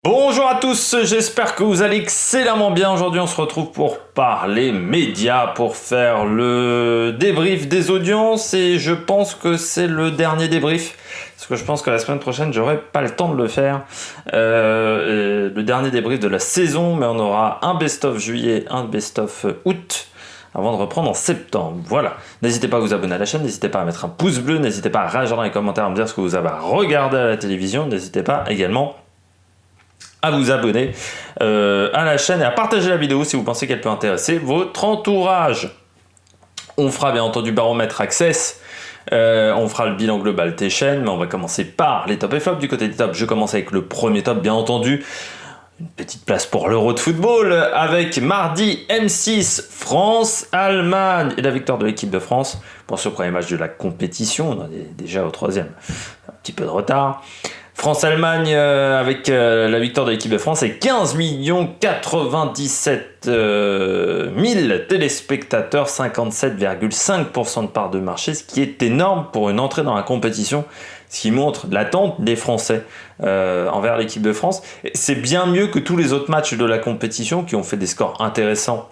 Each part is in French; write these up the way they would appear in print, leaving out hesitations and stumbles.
Bonjour à tous, j'espère que vous allez excellemment bien. Aujourd'hui, on se retrouve pour parler médias, pour faire le débrief des audiences et je pense que c'est le dernier débrief parce que je pense que la semaine prochaine, j'aurai pas le temps de le faire. Le dernier débrief de la saison, mais on aura un best-of juillet, un best-of août avant de reprendre en septembre. Voilà. N'hésitez pas à vous abonner à la chaîne, n'hésitez pas à mettre un pouce bleu, n'hésitez pas à réagir dans les commentaires, à me dire ce que vous avez regardé à la télévision, n'hésitez pas également à vous abonner à la chaîne et à partager la vidéo si vous pensez qu'elle peut intéresser votre entourage. On fera bien entendu baromètre Access, on fera le bilan global des chaînes, mais on va commencer par les top et flop. Du côté des tops, je commence avec le premier top, bien entendu. Une petite place pour l'Euro de football avec mardi M6 France-Allemagne et la victoire de l'équipe de France pour ce premier match de la compétition. On en est déjà au troisième, un petit peu de retard. France-Allemagne avec la victoire de l'équipe de France et 15 97 000 téléspectateurs, 57,5% de part de marché, ce qui est énorme pour une entrée dans la compétition, ce qui montre l'attente des Français envers l'équipe de France. Et c'est bien mieux que tous les autres matchs de la compétition qui ont fait des scores intéressants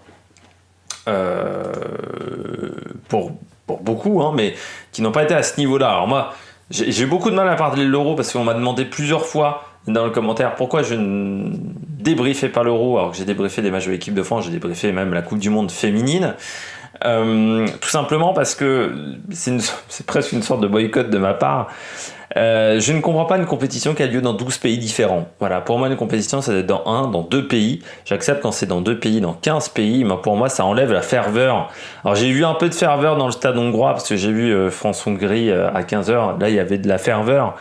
pour beaucoup, hein, mais qui n'ont pas été à ce niveau-là. Alors moi, j'ai beaucoup de mal à parler de l'Euro parce qu'on m'a demandé plusieurs fois dans le commentaire pourquoi je ne débriefais pas l'Euro alors que j'ai débriefé des matchs de l'équipe de France, j'ai débriefé même la Coupe du Monde féminine. Tout simplement parce que c'est presque une sorte de boycott de ma part. Je ne comprends pas une compétition qui a lieu dans 12 pays différents. Voilà, pour moi, une compétition, ça doit être dans 2 pays. J'accepte quand c'est dans 2 pays, dans 15 pays, mais pour moi, ça enlève la ferveur. Alors, j'ai vu un peu de ferveur dans le stade hongrois, parce que j'ai vu France-Hongrie à 15h. Là, il y avait de la ferveur.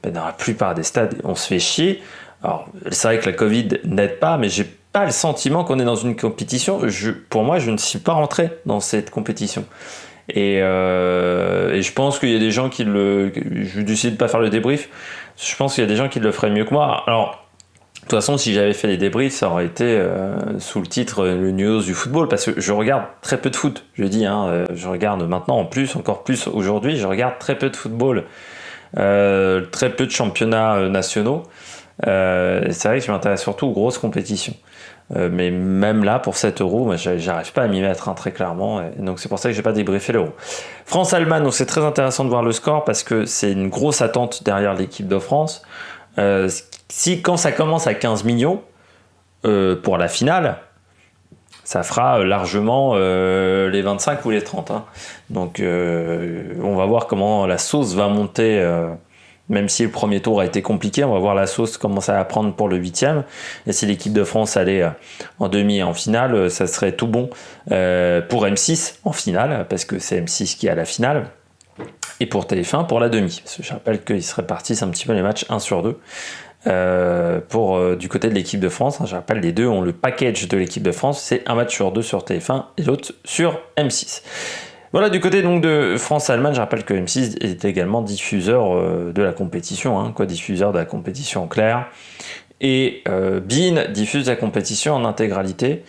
Mais dans la plupart des stades, on se fait chier. Alors, c'est vrai que la Covid n'aide pas, mais j'ai pas le sentiment qu'on est dans une compétition. Pour moi, je ne suis pas rentré dans cette compétition. Et je pense qu'il y a des gens qui je décide de pas faire le débrief. Je pense qu'il y a des gens qui le feraient mieux que moi. Alors, de toute façon, si j'avais fait les débriefs, ça aurait été sous le titre le news du football, parce que je regarde très peu de foot. Je dis, hein, je regarde maintenant en plus, encore plus aujourd'hui, je regarde très peu de football, très peu de championnats nationaux. C'est vrai que je m'intéresse surtout aux grosses compétitions. Mais même là, pour 7 euros, j'arrive pas à m'y mettre, hein, très clairement. Et donc c'est pour ça que j'ai pas débriefé l'Euro. France-Allemagne, donc c'est très intéressant de voir le score parce que c'est une grosse attente derrière l'équipe de France. Quand ça commence à 15 millions pour la finale, ça fera largement les 25 ou les 30. Hein. Donc on va voir comment la sauce va monter. Même si le premier tour a été compliqué, on va voir la sauce commencer à prendre pour le 8e. Et si l'équipe de France allait en demi et en finale, ça serait tout bon pour M6 en finale, parce que c'est M6 qui est à la finale. Et pour TF1 pour la demi. Parce que je rappelle qu'ils se répartissent un petit peu les matchs 1 sur 2. Du côté de l'équipe de France, hein, je rappelle, les deux ont le package de l'équipe de France. C'est un match sur 2 sur TF1 et l'autre sur M6. Voilà, du côté donc de France-Allemagne, je rappelle que M6 est également diffuseur de la compétition, hein, diffuseur de la compétition en clair. Et beIN diffuse la compétition en intégralité.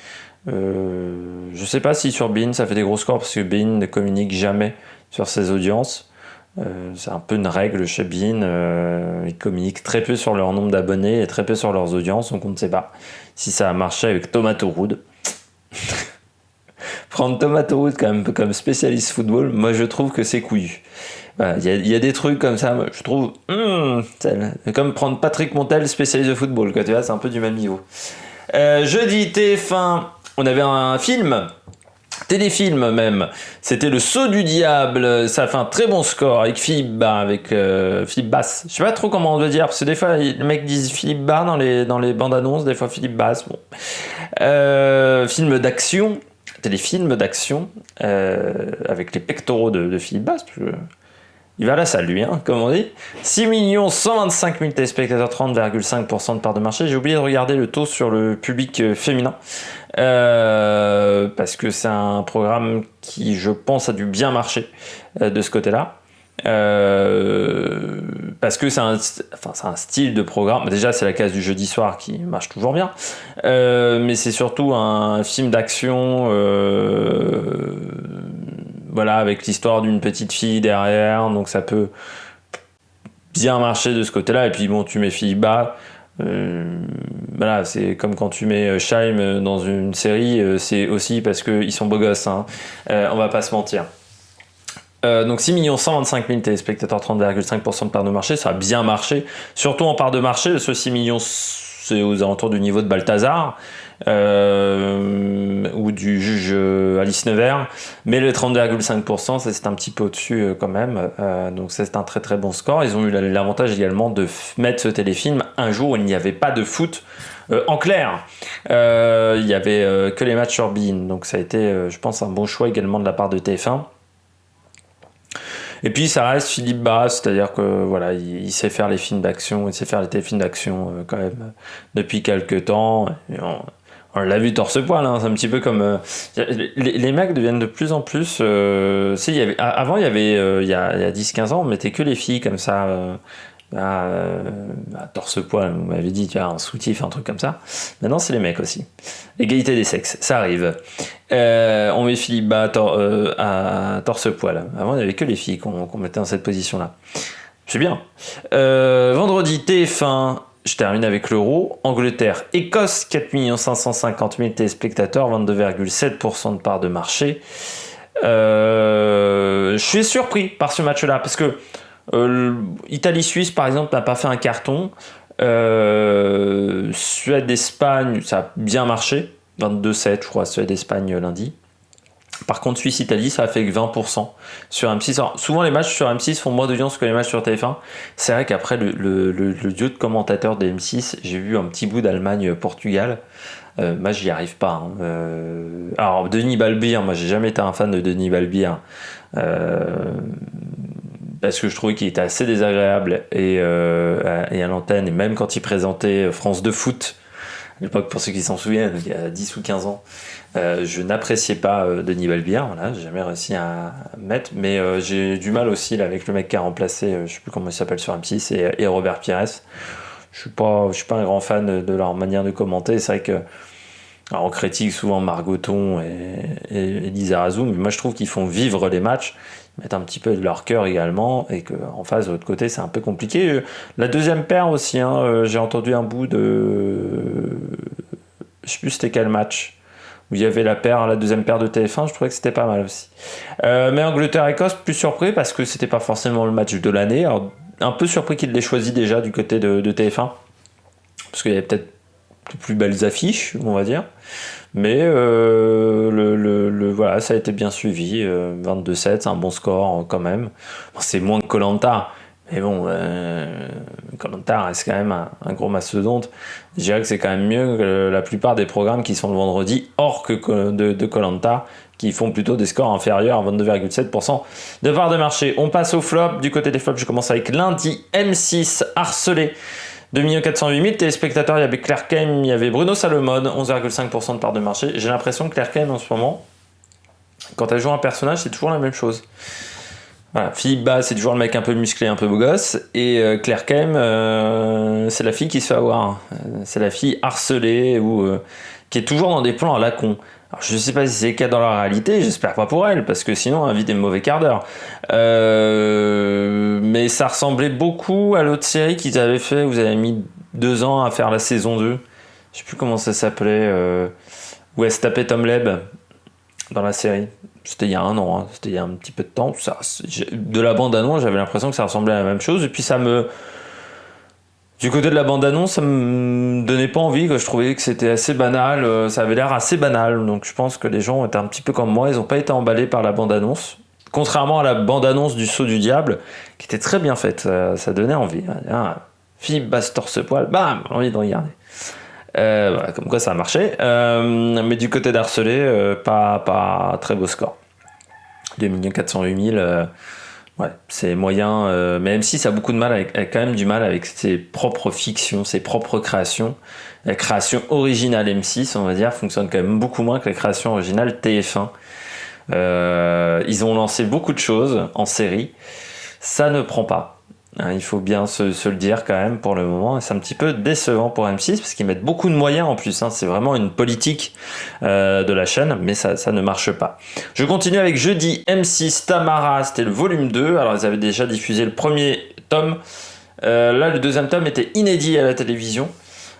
Je sais pas si sur beIN ça fait des gros scores, parce que beIN ne communique jamais sur ses audiences. C'est un peu une règle chez beIN. Ils communiquent très peu sur leur nombre d'abonnés et très peu sur leurs audiences, donc on ne sait pas si ça a marché avec Tomato Rood. Prendre Tomato Rood comme spécialiste football, moi je trouve que c'est couillu. Voilà, y a des trucs comme ça, moi, je trouve comme prendre Patrick Montel spécialiste de football, quoi, tu vois, c'est un peu du même niveau. Jeudi TF1, on avait un film, téléfilm même, c'était Le Sceau du Diable. Ça a fait un très bon score avec Philippe Bass. Je sais pas trop comment on doit dire, parce que des fois les mecs disent Philippe Bas dans les bandes annonces, des fois Philippe Bass. Bon. Film d'action. Téléfilm d'action avec les pectoraux de Philippe Bass, parce que il va à la salle lui, hein, comme on dit. 6 125 000 téléspectateurs, 30,5% de part de marché. J'ai oublié de regarder le taux sur le public féminin parce que c'est un programme qui, je pense, a dû bien marcher de ce côté-là. Parce que c'est un style de programme. Déjà, c'est la case du jeudi soir qui marche toujours bien, mais c'est surtout un film d'action, voilà, avec l'histoire d'une petite fille derrière, donc ça peut bien marcher de ce côté-là. Et puis bon, tu mets Philippe Bas, Voilà, c'est comme quand tu mets Scheim dans une série, c'est aussi parce qu'ils sont beaux gosses, hein. On va pas se mentir. Donc 6 125 000 téléspectateurs, 30,5% de part de marché, ça a bien marché. Surtout en part de marché, ce 6 millions, c'est aux alentours du niveau de Balthazar ou du juge Alice Nevers. Mais le 30,5%, ça, c'est un petit peu au-dessus quand même. Donc ça, c'est un très très bon score. Ils ont eu l'avantage également de mettre ce téléfilm un jour où il n'y avait pas de foot en clair. Il n'y avait que les matchs sur beIN. Donc ça a été, je pense, un bon choix également de la part de TF1. Et puis ça reste Philippe Bas, c'est-à-dire que voilà, il sait faire les films d'action, il sait faire les téléfilms d'action quand même depuis quelques temps. Et on l'a vu torse-poil, hein, c'est un petit peu comme les mecs deviennent de plus en plus. Avant il y avait il y a 10-15 ans, on mettait que les filles comme ça. Torse-poil, vous m'avez dit, tu vois, un soutif, un truc comme ça. Maintenant, c'est les mecs aussi. L'égalité des sexes, ça arrive. On met Philippe Bas à torse-poil. Avant, il n'y avait que les filles qu'on mettait dans cette position-là. C'est bien. Vendredi, TF1, je termine avec l'Euro. Angleterre, Écosse, 4 550 000 téléspectateurs, 22,7% de part de marché. Je suis surpris par ce match-là, parce que Italie-Suisse, par exemple, n'a pas fait un carton. Suède-Espagne, ça a bien marché. 22-7, je crois, Suède-Espagne lundi. Par contre, Suisse-Italie, ça a fait que 20% sur M6. Alors, souvent, les matchs sur M6 font moins d'audience que les matchs sur TF1. C'est vrai qu'après, le duo de commentateurs de M6, j'ai vu un petit bout d'Allemagne-Portugal. Moi, j'y arrive pas. Hein. Alors, Denis Balbir, moi, j'ai jamais été un fan de Denis Balbir. Parce que je trouvais qu'il était assez désagréable et à l'antenne, et même quand il présentait France de foot, à l'époque, pour ceux qui s'en souviennent, il y a 10 ou 15 ans, je n'appréciais pas Denis Balbir, voilà, j'ai jamais réussi à mettre, mais j'ai du mal aussi là, avec le mec qui a remplacé, je sais plus comment il s'appelle sur M6, et Robert Pires. Je suis pas un grand fan de leur manière de commenter. C'est vrai que alors, on critique souvent Margoton et Lizarazu, mais moi je trouve qu'ils font vivre les matchs, ils mettent un petit peu de leur cœur également, et qu'en face, de l'autre côté, c'est un peu compliqué. La deuxième paire aussi, hein, j'ai entendu un bout de... Je sais plus c'était quel match, où il y avait la deuxième paire de TF1, je trouvais que c'était pas mal aussi. Mais Angleterre-Écosse, plus surpris, parce que c'était pas forcément le match de l'année. Alors, un peu surpris qu'il l'ait choisi déjà du côté de TF1, parce qu'il y avait peut-être de plus belles affiches, on va dire. Mais voilà, ça a été bien suivi. 22-7, c'est un bon score quand même. Bon, c'est moins que Koh-Lanta, mais bon, Koh-Lanta reste quand même un gros mastodonte. Je dirais que c'est quand même mieux que la plupart des programmes qui sont le vendredi, hors que de Koh-Lanta, qui font plutôt des scores inférieurs à 22,7% de part de marché. On passe au flop. Du côté des flops, je commence avec lundi, M6, harcelé. 2 408 000 téléspectateurs, il y avait Claire Kane, il y avait Bruno Salomon, 11,5% de part de marché. J'ai l'impression que Claire Kane en ce moment, quand elle joue un personnage, c'est toujours la même chose. Voilà, Philippe Bas, c'est toujours le mec un peu musclé, un peu beau gosse, et Claire Kane, c'est la fille qui se fait avoir. C'est la fille harcelée ou qui est toujours dans des plans à la con. Alors, je ne sais pas si c'est le cas dans la réalité, j'espère pas pour elle, parce que sinon, elle vit des mauvais quarts d'heure. Mais ça ressemblait beaucoup à l'autre série qu'ils avaient fait, vous avez mis 2 ans à faire la saison 2. Je sais plus comment ça s'appelait, où elle se tapait Tom Leb dans la série. C'était il y a 1 an, hein. C'était il y a un petit peu de temps. De la bande-annonce, j'avais l'impression que ça ressemblait à la même chose, et puis du côté de la bande-annonce, ça me donnait pas envie, que je trouvais que c'était assez banal, ça avait l'air assez banal, donc je pense que les gens étaient un petit peu comme moi, ils ont pas été emballés par la bande-annonce, contrairement à la bande-annonce du Saut du Diable, qui était très bien faite, ça donnait envie. Philippe Bas torse-poil, bam, envie de regarder. Voilà, comme quoi ça a marché, mais du côté d'Harcelé, pas très beau score. 2 408 000, ouais, c'est moyen, mais M6 a beaucoup de mal a quand même du mal avec ses propres fictions, ses propres créations. La création originale M6, on va dire, fonctionne quand même beaucoup moins que la création originale TF1. Ils ont lancé beaucoup de choses en série, ça ne prend pas. Hein, il faut bien se le dire quand même pour le moment, et c'est un petit peu décevant pour M6 parce qu'ils mettent beaucoup de moyens en plus, hein, c'est vraiment une politique de la chaîne, mais ça ne marche pas. Je continue avec jeudi, M6 Tamara, c'était le volume 2, alors ils avaient déjà diffusé le premier tome, là le deuxième tome était inédit à la télévision.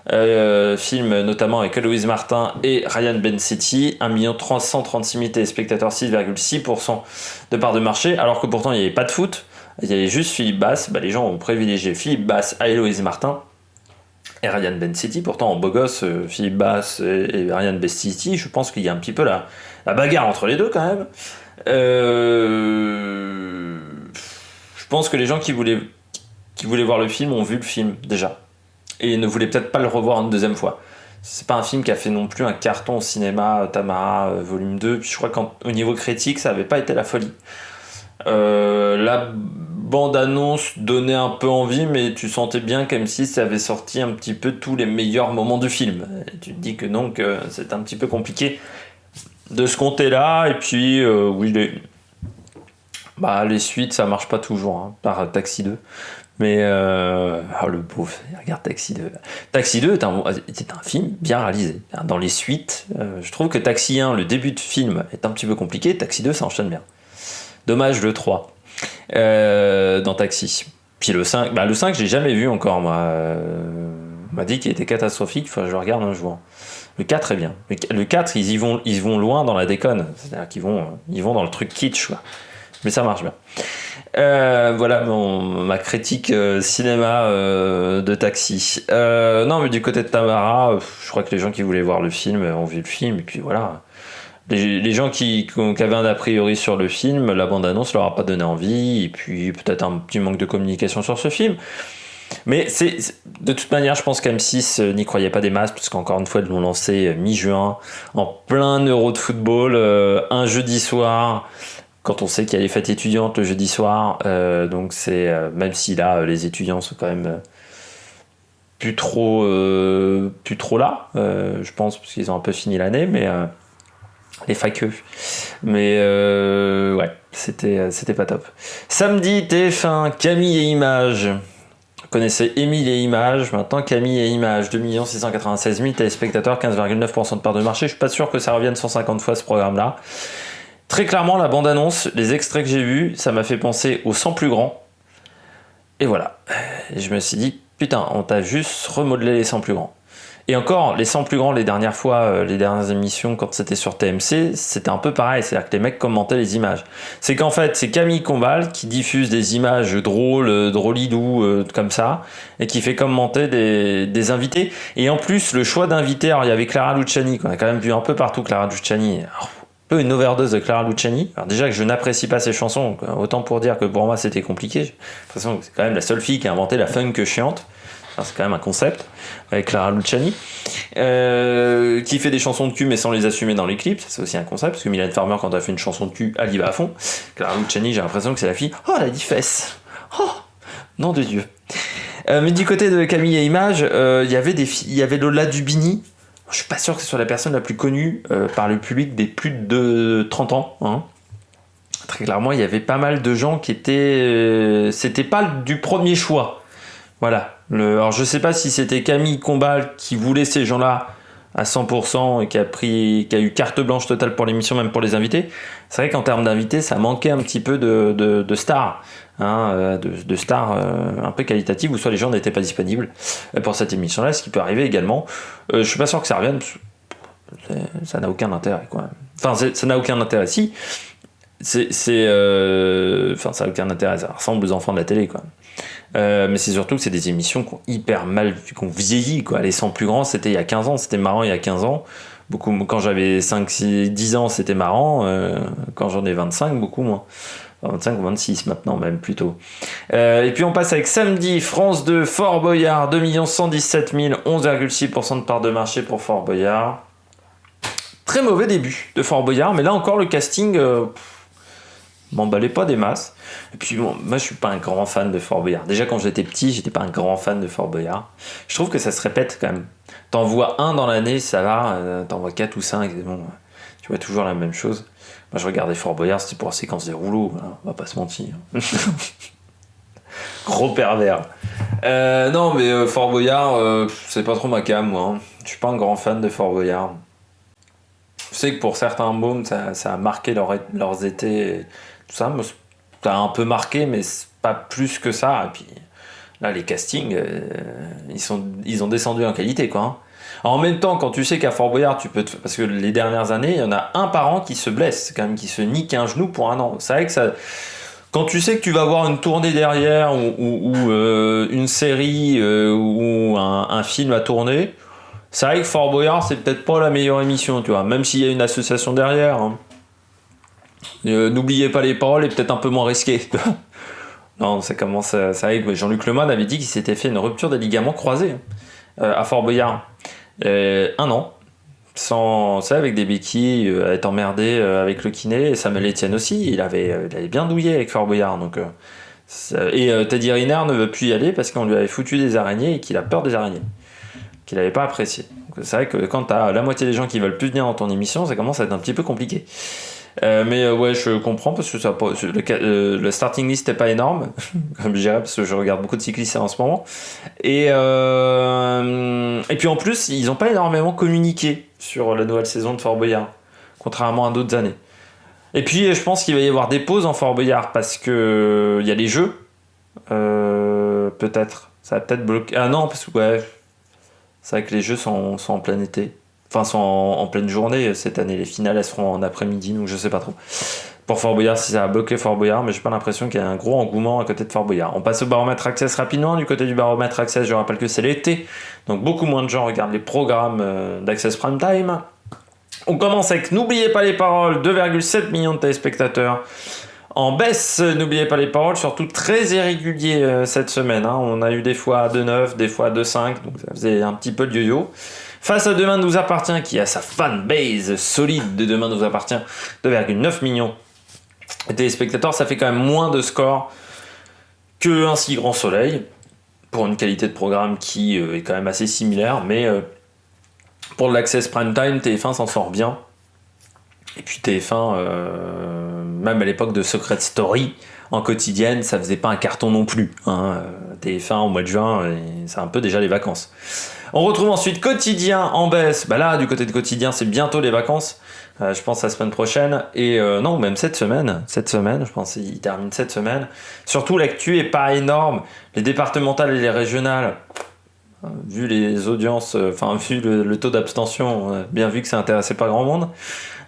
Film notamment avec Héloïse Martin et Ryan Bensetti, 1 336 000 téléspectateurs, 6,6% de part de marché, alors que pourtant il n'y avait pas de foot, il y avait juste Philippe Bass. Les gens ont privilégié Philippe Bass à Héloïse Martin et Ryan Bensetti, pourtant en beau gosse, Philippe Bass et Ryan Bensetti, je pense qu'il y a un petit peu la bagarre entre les deux quand même. Je pense que les gens qui voulaient voir le film ont vu le film déjà et ne voulaient peut-être pas le revoir une deuxième fois. C'est pas un film qui a fait non plus un carton au cinéma, Tamara volume 2, puis je crois qu'au niveau critique ça avait pas été la folie. La bande-annonce donnait un peu envie, mais tu sentais bien comme si ça avait sorti un petit peu tous les meilleurs moments du film. Et tu te dis que donc c'est un petit peu compliqué de ce côté-là, et puis oui, les suites ça marche pas toujours, hein, par Taxi 2. Mais le pauvre, regarde Taxi 2. Taxi 2 est un film bien réalisé. Dans les suites, je trouve que Taxi 1, le début de film, est un petit peu compliqué. Taxi 2, ça enchaîne bien. Dommage le 3 dans Taxi. Puis le 5, le 5, j'ai jamais vu encore, moi. On m'a dit qu'il était catastrophique. Enfin, je le regarde un jour. Le 4 est bien. Le 4, ils vont loin dans la déconne. C'est-à-dire qu'ils vont dans le truc kitsch, quoi. Mais ça marche bien. Voilà ma critique cinéma de Taxi. Non, mais du côté de Tamara, je crois que les gens qui voulaient voir le film ont vu le film, et puis voilà. Les gens qui avaient un a priori sur le film, la bande-annonce leur a pas donné envie, et puis peut-être un petit manque de communication sur ce film. Mais de toute manière, je pense qu'M6 n'y croyait pas des masses, parce qu'encore une fois, ils l'ont lancé mi-juin, en plein Euro de football, un jeudi soir, quand on sait qu'il y a les fêtes étudiantes le jeudi soir. Donc c'est, même si là, les étudiants sont quand même plus trop là, je pense, parce qu'ils ont un peu fini l'année, mais les faqueux. Mais ouais, c'était pas top. Samedi, TF1, Camille et Images. Vous connaissez Émile et Images, maintenant Camille et Images, 2 696 000 téléspectateurs, 15,9% de part de marché. Je suis pas sûr que ça revienne 150 fois ce programme-là. Très clairement, la bande-annonce, les extraits que j'ai vus, ça m'a fait penser aux 100 plus grands. Et voilà. Et je me suis dit, putain, on t'a juste remodelé les 100 plus grands. Et encore, les 100 plus grands, les dernières fois, les dernières émissions, quand c'était sur TMC, c'était un peu pareil. C'est-à-dire que les mecs commentaient les images. C'est qu'en fait, c'est Camille Combal qui diffuse des images drôles, drôlidou, comme ça, et qui fait commenter des invités. Et en plus, le choix d'invités, alors il y avait Clara Luciani, qu'on a quand même vu un peu partout, Clara Luciani. Alors, un peu une overdose de Clara Luciani. Alors déjà que je n'apprécie pas ses chansons, autant pour dire que pour moi c'était compliqué. J'ai l'impression que c'est quand même la seule fille qui a inventé la funk chiante. Alors, c'est quand même un concept avec Clara Luciani, qui fait des chansons de cul mais sans les assumer dans les clips. Ça, c'est aussi un concept, parce que Mylène Farmer, quand elle fait une chanson de cul, elle y va à fond. Clara Luciani, j'ai l'impression que c'est la fille, oh elle a dit fesses, oh nom de Dieu. Mais du côté de Camille et Images, il y avait Lola Dubini. Je suis pas sûr que ce soit la personne la plus connue par le public des plus de 30 ans, hein. Très clairement, il y avait pas mal de gens qui étaient c'était pas du premier choix. Voilà. Alors je sais pas si c'était Camille Combal qui voulait ces gens-là à 100% et qui a eu carte blanche totale pour l'émission, même pour les invités. C'est vrai qu'en termes d'invités, ça manquait un petit peu de stars, hein, de stars un peu qualitatives, ou soit les gens n'étaient pas disponibles pour cette émission-là, ce qui peut arriver également. Je suis pas sûr que ça revienne. Ça n'a aucun intérêt, quoi. Enfin, ça n'a aucun intérêt. Si. Ça n'a aucun intérêt. Ça ressemble aux enfants de la télé, quoi. Mais c'est surtout que c'est des émissions qui ont hyper mal, qui ont vieilli, quoi. Les 100 plus grands, c'était il y a 15 ans, c'était marrant il y a 15 ans. Beaucoup, quand j'avais 5, 6, 10 ans, c'était marrant. Quand j'en ai 25, beaucoup moins. 25 ou 26 maintenant, même plutôt. Et puis on passe avec samedi, France 2, Fort Boyard, 2 117 000, 11,6% de part de marché pour Fort Boyard. Très mauvais début de Fort Boyard, mais là encore le casting m'emballait pas des masses. Et puis bon, moi je suis pas un grand fan de Fort Boyard. Déjà quand j'étais petit, j'étais pas un grand fan de Fort Boyard. Je trouve que ça se répète quand même. T'en vois un dans l'année, ça va. T'en vois 4 ou 5, bon, tu vois toujours la même chose. Moi je regardais Fort Boyard, c'était pour la séquence des rouleaux, hein, on va pas se mentir. Gros pervers. Non mais Fort Boyard, c'est pas trop ma cam, moi. Hein. Je suis pas un grand fan de Fort Boyard. Je sais que pour certains mômes, ça a marqué leurs étés, tout ça. Moi, ça a un peu marqué, mais c'est pas plus que ça. Et puis, Là, les castings, ils ont descendu en qualité, quoi. Hein. En même temps, quand tu sais qu'à Fort Boyard, parce que les dernières années, il y en a un par an qui se blesse, quand même, qui se nique un genou pour un an. C'est vrai que ça. Quand tu sais que tu vas avoir une tournée derrière ou une série ou un film à tourner, c'est vrai que Fort Boyard, c'est peut-être pas la meilleure émission, tu vois, même s'il y a une association derrière. Hein. N'oubliez pas les paroles est peut-être un peu moins risqué. Non, ça commence. C'est vrai que Jean-Luc Lemoyne avait dit qu'il s'était fait une rupture des ligaments croisés à Fort Boyard. Un an. Sans, tu sais, avec des béquilles, à être emmerdé avec le kiné. Et Samuel Etienne aussi, il avait bien douillé avec Fort Boyard. Donc, Teddy Riner ne veut plus y aller parce qu'on lui avait foutu des araignées et qu'il a peur des araignées. Qu'il n'avait pas apprécié. Donc, c'est vrai que quand t'as la moitié des gens qui veulent plus venir dans ton émission, ça commence à être un petit peu compliqué. Mais ouais, je comprends parce que le starting list n'est pas énorme, comme je dirais, parce que je regarde beaucoup de cyclistes en ce moment. Et puis en plus, ils n'ont pas énormément communiqué sur la nouvelle saison de Fort Boyard, contrairement à d'autres années. Et puis je pense qu'il va y avoir des pauses en Fort Boyard parce que il y a les jeux, peut-être. Ça va peut-être bloquer. Ah non, parce que ouais, c'est vrai que les jeux sont en plein été. Enfin, sont en pleine journée cette année. Les finales, elles seront en après-midi, donc je sais pas trop. Pour Fort Boyard, si ça a bloqué Fort Boyard, mais j'ai pas l'impression qu'il y a un gros engouement à côté de Fort Boyard. On passe au baromètre Access rapidement. Du côté du baromètre Access, je rappelle que c'est l'été, donc beaucoup moins de gens regardent les programmes d'Access Prime Time. On commence avec N'oubliez pas les paroles, 2,7 millions de téléspectateurs. En baisse, n'oubliez pas les paroles, surtout très irrégulier cette semaine. Hein. On a eu des fois à 2,9, des fois à 2,5, donc ça faisait un petit peu de yo-yo. Face à Demain nous appartient, qui a sa fanbase solide de Demain nous appartient, 2,9 millions de téléspectateurs, ça fait quand même moins de scores que Un si grand soleil, pour une qualité de programme qui est quand même assez similaire, mais pour l'Access Prime Time, TF1 s'en sort bien. Et puis TF1, même à l'époque de Secret Story, en quotidienne, ça faisait pas un carton non plus. Hein. TF1 au mois de juin, c'est un peu déjà les vacances. On retrouve ensuite Quotidien en baisse. Bah là, du côté de Quotidien, c'est bientôt les vacances. Je pense la semaine prochaine. Et non, même cette semaine. Cette semaine, je pense qu'il termine cette semaine. Surtout, l'actu est pas énorme. Les départementales et les régionales, vu les audiences, vu le taux d'abstention, on a bien vu que ça intéressait pas grand monde.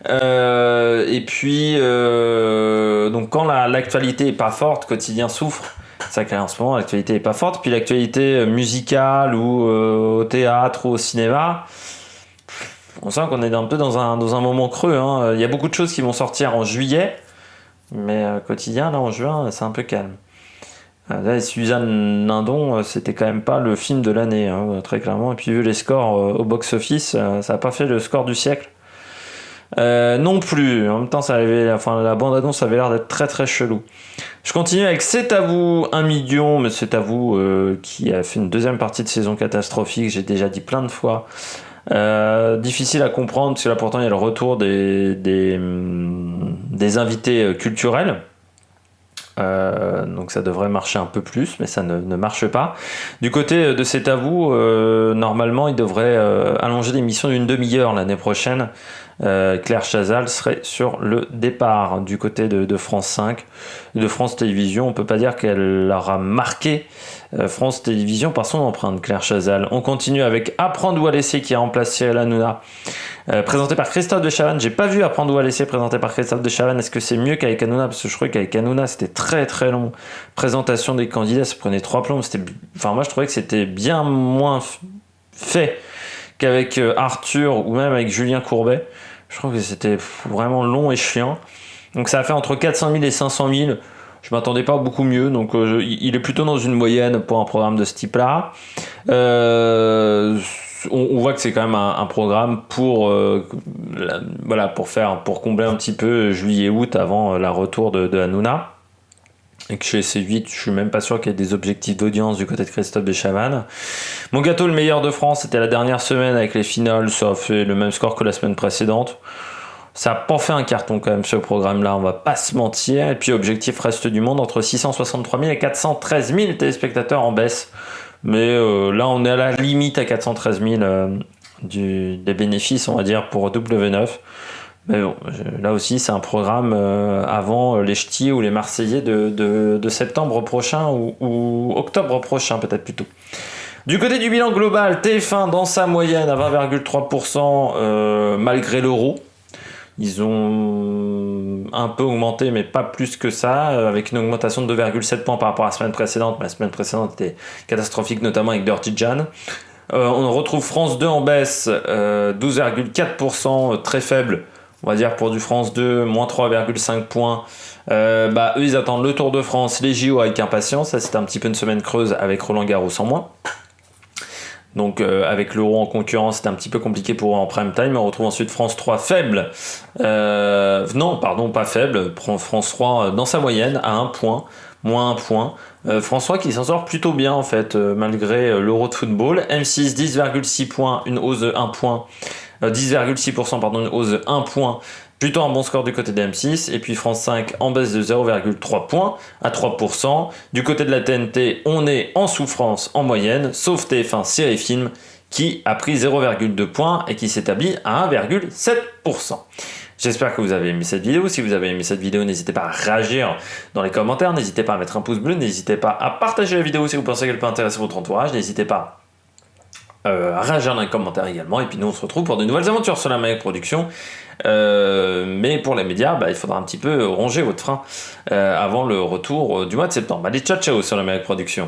Et puis, donc quand l'actualité est pas forte, Quotidien souffre. C'est vrai qu'en ce moment, l'actualité est pas forte. Puis l'actualité musicale ou au théâtre ou au cinéma, on sent qu'on est un peu dans un moment creux. Hein. Il y a beaucoup de choses qui vont sortir en juillet, mais Quotidien, là, en juin, c'est un peu calme. Là, Suzanne Lindon, c'était quand même pas le film de l'année, hein, très clairement. Et puis, vu les scores au box-office, ça a pas fait le score du siècle. Non plus. En même temps, la bande-annonce avait l'air d'être très très chelou. Je continue avec C'est à vous 1 million, mais C'est à vous qui a fait une deuxième partie de saison catastrophique, j'ai déjà dit plein de fois. Difficile à comprendre, parce que là pourtant il y a le retour des invités culturels. Donc ça devrait marcher un peu plus, mais ça ne marche pas. Du côté de C'est à vous, normalement il devrait allonger l'émission d'une demi-heure l'année prochaine. Claire Chazal serait sur le départ du côté de France 5, de France Télévisions. On peut pas dire qu'elle aura marqué France Télévisions par son empreinte, Claire Chazal. On continue avec Apprendre ou à laisser qui a remplacé Cyril Hanouna, présenté par Christophe de Chavannes. J'ai pas vu Apprendre ou à laisser présenté par Christophe de Chavannes. Est-ce que c'est mieux qu'avec Hanouna? Parce que je trouvais qu'avec Hanouna c'était très très long. Présentation des candidats, ça prenait 3 plombs. Moi je trouvais que c'était bien moins fait qu'avec Arthur ou même avec Julien Courbet. Je trouve que c'était vraiment long et chiant. Donc ça a fait entre 400 000 et 500 000. Je m'attendais pas à beaucoup mieux. Donc il est plutôt dans une moyenne pour un programme de ce type-là. On voit que c'est quand même un programme pour combler un petit peu juillet-août avant la retour de Hanouna. Et que chez C8, je suis même pas sûr qu'il y ait des objectifs d'audience du côté de Christophe de Chavannes. Mon gâteau, le meilleur de France, c'était la dernière semaine avec les finales. Ça a fait le même score que la semaine précédente. Ça n'a pas fait un carton quand même ce programme-là, on va pas se mentir. Et puis objectif reste du monde, entre 663 000 et 413 000 téléspectateurs en baisse. Mais là, on est à la limite à 413 000 des bénéfices, on va dire, pour W9. Mais bon, là aussi, c'est un programme avant les Ch'tis ou les Marseillais de septembre prochain ou octobre prochain, peut-être plutôt. Du côté du bilan global, TF1 dans sa moyenne à 20,3% malgré l'euro. Ils ont un peu augmenté, mais pas plus que ça, avec une augmentation de 2,7 points par rapport à la semaine précédente. Mais la semaine précédente était catastrophique, notamment avec Dirty Jan. On retrouve France 2 en baisse, 12,4%, très faible, on va dire pour du France 2, moins 3,5 points. Eux, ils attendent le Tour de France, les JO avec impatience. Ça, c'était un petit peu une semaine creuse avec Roland Garros en moins. Donc avec l'euro en concurrence, c'était un petit peu compliqué pour eux en prime time. On retrouve ensuite France 3 faible. Non, pardon, pas faible. France 3 dans sa moyenne à 1 point, moins 1 point. France 3 qui s'en sort plutôt bien en fait, malgré l'euro de football. M6 10,6 points, une hausse de 1 point. 10,6%, pardon, une hausse de 1 point. Plutôt un bon score du côté de M6. Et puis France 5 en baisse de 0,3 points à 3%. Du côté de la TNT, on est en souffrance en moyenne, sauf TF1 Série Film qui a pris 0,2 points et qui s'établit à 1,7%. J'espère que vous avez aimé cette vidéo. Si vous avez aimé cette vidéo, n'hésitez pas à réagir dans les commentaires. N'hésitez pas à mettre un pouce bleu. N'hésitez pas à partager la vidéo si vous pensez qu'elle peut intéresser votre entourage. N'hésitez pas à réagir dans les commentaires également. Et puis nous, on se retrouve pour de nouvelles aventures sur la Mayac Production. Mais pour les médias, il faudra un petit peu ronger votre frein avant le retour du mois de septembre. Allez, ciao ciao sur la Mayac Production.